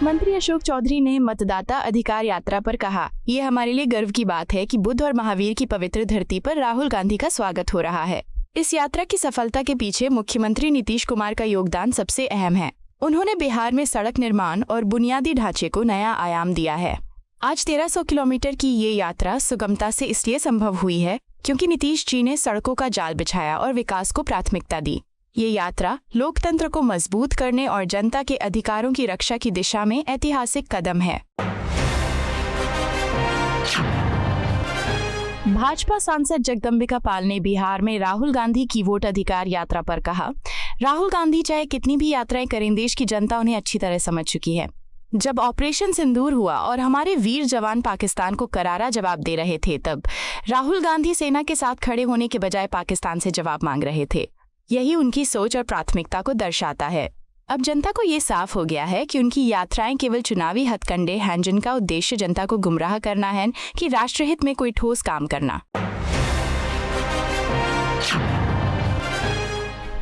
मंत्री अशोक चौधरी ने मतदाता अधिकार यात्रा पर कहा, ये हमारे लिए गर्व की बात है कि बुध और महावीर की पवित्र धरती पर राहुल गांधी का स्वागत हो रहा है। इस यात्रा की सफलता के पीछे मुख्यमंत्री नीतीश कुमार का योगदान सबसे अहम है। उन्होंने बिहार में सड़क निर्माण और बुनियादी ढांचे को नया आयाम दिया है। आज 1300 किलोमीटर की ये यात्रा सुगमता से इसलिए संभव हुई है क्योंकि नीतीश जी ने सड़कों का जाल बिछाया और विकास को प्राथमिकता दी। ये यात्रा लोकतंत्र को मजबूत करने और जनता के अधिकारों की रक्षा की दिशा में ऐतिहासिक कदम है। भाजपा सांसद जगदम्बिका पाल ने बिहार में राहुल गांधी की वोट अधिकार यात्रा पर कहा, राहुल गांधी चाहे कितनी भी यात्राएं करें, देश की जनता उन्हें अच्छी तरह समझ चुकी है। जब ऑपरेशन सिंदूर हुआ और हमारे वीर जवान पाकिस्तान को करारा जवाब दे रहे थे, तब राहुल गांधी सेना के साथ खड़े होने के बजाय पाकिस्तान से जवाब मांग रहे थे। यही उनकी सोच और प्राथमिकता को दर्शाता है। अब जनता को ये साफ हो गया है कि उनकी यात्राएं केवल चुनावी हथकंडे हैं जिनका उद्देश्य जनता को गुमराह करना है कि राष्ट्रहित में कोई ठोस काम करना।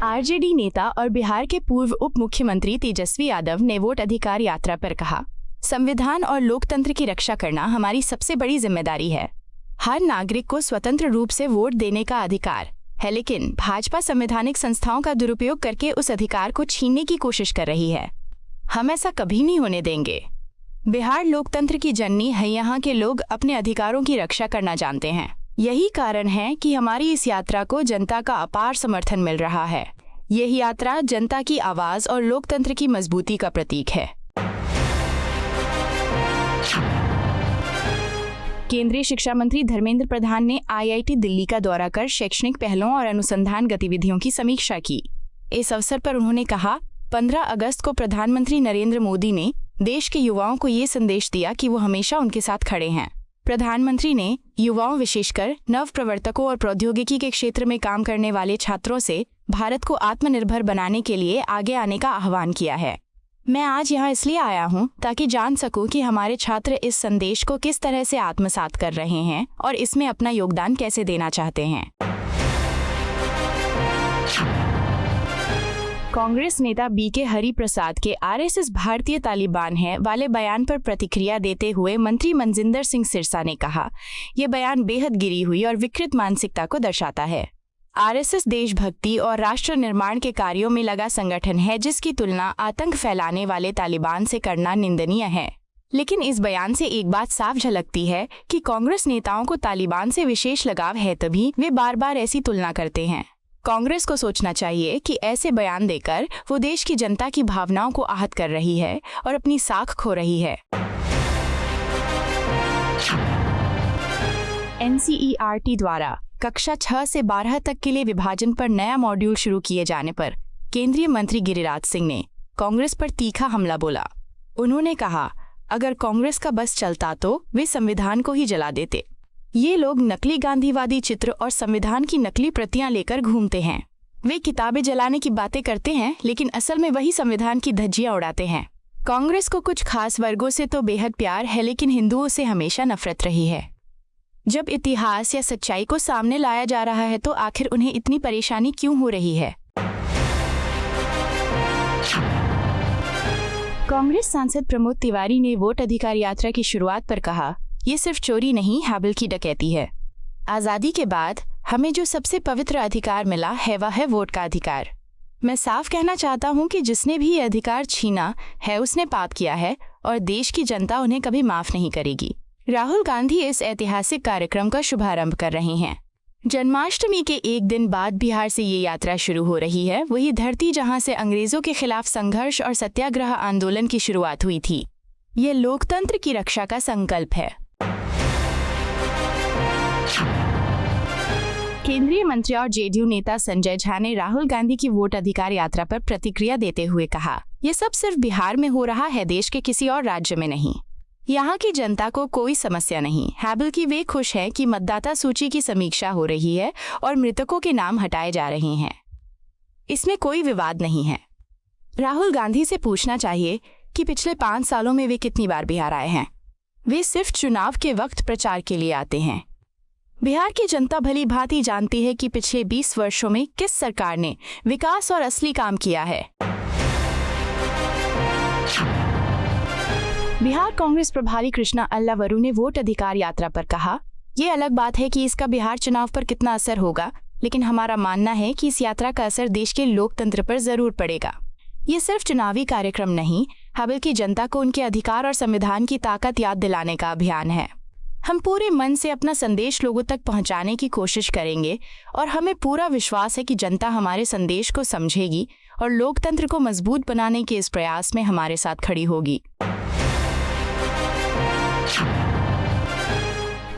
आरजेडी नेता और बिहार के पूर्व उप मुख्यमंत्री तेजस्वी यादव ने वोट अधिकार यात्रा पर कहा, संविधान और लोकतंत्र की रक्षा करना हमारी सबसे बड़ी जिम्मेदारी है। हर नागरिक को स्वतंत्र रूप से वोट देने का अधिकार है, लेकिन भाजपा संवैधानिक संस्थाओं का दुरुपयोग करके उस अधिकार को छीनने की कोशिश कर रही है। हम ऐसा कभी नहीं होने देंगे। बिहार लोकतंत्र की जननी है। यहाँ के लोग अपने अधिकारों की रक्षा करना जानते हैं। यही कारण है कि हमारी इस यात्रा को जनता का अपार समर्थन मिल रहा है। यह यात्रा जनता की आवाज और लोकतंत्र की मजबूती का प्रतीक है। केंद्रीय शिक्षा मंत्री धर्मेंद्र प्रधान ने आईआईटी दिल्ली का दौरा कर शैक्षणिक पहलों और अनुसंधान गतिविधियों की समीक्षा की। इस अवसर पर उन्होंने कहा, 15 अगस्त को प्रधानमंत्री नरेंद्र मोदी ने देश के युवाओं को ये संदेश दिया कि वो हमेशा उनके साथ खड़े हैं। प्रधानमंत्री ने युवाओं, विशेषकर नव प्रवर्तकों और प्रौद्योगिकी के क्षेत्र में काम करने वाले छात्रों से भारत को आत्मनिर्भर बनाने के लिए आगे आने का आह्वान किया है। मैं आज यहाँ इसलिए आया हूँ ताकि जान सकूं कि हमारे छात्र इस संदेश को किस तरह से आत्मसात कर रहे हैं और इसमें अपना योगदान कैसे देना चाहते हैं। कांग्रेस नेता बीके हरिप्रसाद के आरएसएस भारतीय तालिबान है वाले बयान पर प्रतिक्रिया देते हुए मंत्री मनजिंदर सिंह सिरसा ने कहा, यह बयान बेहद गिरी हुई और विकृत मानसिकता को दर्शाता है। आरएसएस देशभक्ति और राष्ट्र निर्माण के कार्यों में लगा संगठन है जिसकी तुलना आतंक फैलाने वाले तालिबान से करना निंदनीय है। लेकिन इस बयान से एक बात साफ झलकती है कि कांग्रेस नेताओं को तालिबान से विशेष लगाव है, तभी वे बार बार ऐसी तुलना करते हैं। कांग्रेस को सोचना चाहिए कि ऐसे बयान देकर वो देश की जनता की भावनाओं को आहत कर रही है और अपनी साख खो रही है। एनसीईआरटी द्वारा कक्षा 6 से 12 तक के लिए विभाजन पर नया मॉड्यूल शुरू किए जाने पर केंद्रीय मंत्री गिरिराज सिंह ने कांग्रेस पर तीखा हमला बोला। उन्होंने कहा, अगर कांग्रेस का बस चलता तो वे संविधान को ही जला देते। ये लोग नकली गांधीवादी चित्र और संविधान की नकली प्रतियां लेकर घूमते हैं। वे किताबें जलाने की बातें करते हैं, लेकिन असल में वही संविधान की धज्जियां उड़ाते हैं। कांग्रेस को कुछ खास वर्गों से तो बेहद प्यार है, लेकिन हिंदुओं से हमेशा नफरत रही है। जब इतिहास या सच्चाई को सामने लाया जा रहा है तो आखिर उन्हें इतनी परेशानी क्यों हो रही है? कांग्रेस सांसद प्रमोद तिवारी ने वोट अधिकार यात्रा की शुरुआत पर कहा, ये सिर्फ चोरी नहीं है बल्कि डकैती है। आज़ादी के बाद हमें जो सबसे पवित्र अधिकार मिला है वह है वोट का अधिकार। मैं साफ कहना चाहता हूं कि जिसने भी ये अधिकार छीना है उसने पाप किया है और देश की जनता उन्हें कभी माफ नहीं करेगी। राहुल गांधी इस ऐतिहासिक कार्यक्रम का शुभारंभ कर रहे हैं। जन्माष्टमी के एक दिन बाद बिहार से ये यात्रा शुरू हो रही है, वही धरती जहां से अंग्रेजों के खिलाफ संघर्ष और सत्याग्रह आंदोलन की शुरुआत हुई थी। ये लोकतंत्र की रक्षा का संकल्प है। केंद्रीय मंत्री और जेडीयू नेता संजय झा ने राहुल गांधी की वोट अधिकार यात्रा पर प्रतिक्रिया देते हुए कहा, यह सब सिर्फ बिहार में हो रहा है, देश के किसी और राज्य में नहीं। यहाँ की जनता को कोई समस्या नहीं है, बल्कि वे खुश हैं कि मतदाता सूची की समीक्षा हो रही है और मृतकों के नाम हटाए जा रहे हैं। इसमें कोई विवाद नहीं है। राहुल गांधी से पूछना चाहिए कि पिछले 5 सालों में वे कितनी बार बिहार आए हैं। वे सिर्फ चुनाव के वक्त प्रचार के लिए आते हैं। बिहार की जनता भली भांति जानती है कि पिछले 20 वर्षों में किस सरकार ने विकास और असली काम किया है। बिहार कांग्रेस प्रभारी कृष्णा अल्लावरू ने वोट अधिकार यात्रा पर कहा, ये अलग बात है कि इसका बिहार चुनाव पर कितना असर होगा, लेकिन हमारा मानना है कि इस यात्रा का असर देश के लोकतंत्र पर जरूर पड़ेगा। ये सिर्फ चुनावी कार्यक्रम नहीं, बल्कि जनता को उनके अधिकार और संविधान की ताकत याद दिलाने का अभियान है। हम पूरे मन से अपना संदेश लोगों तक पहुंचाने की कोशिश करेंगे और हमें पूरा विश्वास है कि जनता हमारे संदेश को समझेगी और लोकतंत्र को मजबूत बनाने के इस प्रयास में हमारे साथ खड़ी होगी।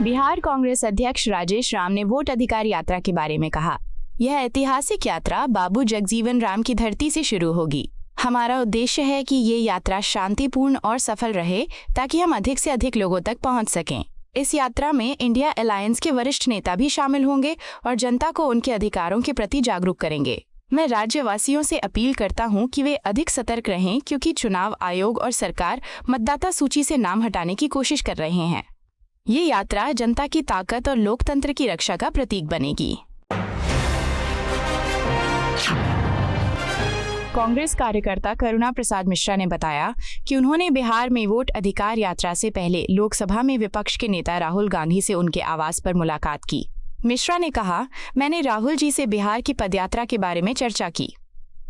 बिहार कांग्रेस अध्यक्ष राजेश राम ने वोट अधिकार यात्रा के बारे में कहा, यह ऐतिहासिक यात्रा बाबू जगजीवन राम की धरती से शुरू होगी। हमारा उद्देश्य है कि ये यात्रा शांतिपूर्ण और सफल रहे ताकि हम अधिक से अधिक लोगों तक पहुंच सकें। इस यात्रा में इंडिया अलायंस के वरिष्ठ नेता भी शामिल होंगे और जनता को उनके अधिकारों के प्रति जागरूक करेंगे। मैं राज्यवासियों से अपील करता हूं कि वे अधिक सतर्क रहें, क्योंकि चुनाव आयोग और सरकार मतदाता सूची से नाम हटाने की कोशिश कर रहे हैं। ये यात्रा जनता की ताकत और लोकतंत्र की रक्षा का प्रतीक बनेगी। कांग्रेस कार्यकर्ता करुणा प्रसाद मिश्रा ने बताया कि उन्होंने बिहार में वोट अधिकार यात्रा से पहले लोकसभा में विपक्ष के नेता राहुल गांधी से उनके आवास पर मुलाकात की। मिश्रा ने कहा, मैंने राहुल जी से बिहार की पदयात्रा के बारे में चर्चा की।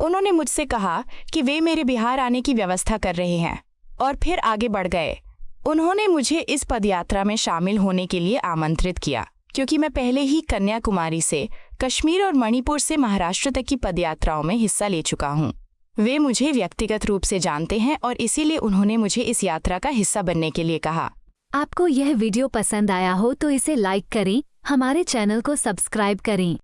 उन्होंने मुझसे कहा कि वे मेरे बिहार आने की व्यवस्था कर रहे हैं और फिर आगे बढ़ गए। उन्होंने मुझे इस पदयात्रा में शामिल होने के लिए आमंत्रित किया, क्योंकि मैं पहले ही कन्याकुमारी से कश्मीर और मणिपुर से महाराष्ट्र तक की पदयात्राओं में हिस्सा ले चुका हूं। वे मुझे व्यक्तिगत रूप से जानते हैं और इसीलिए उन्होंने मुझे इस यात्रा का हिस्सा बनने के लिए कहा। आपको यह वीडियो पसंद आया हो तो इसे लाइक करें, हमारे चैनल को सब्सक्राइब करें।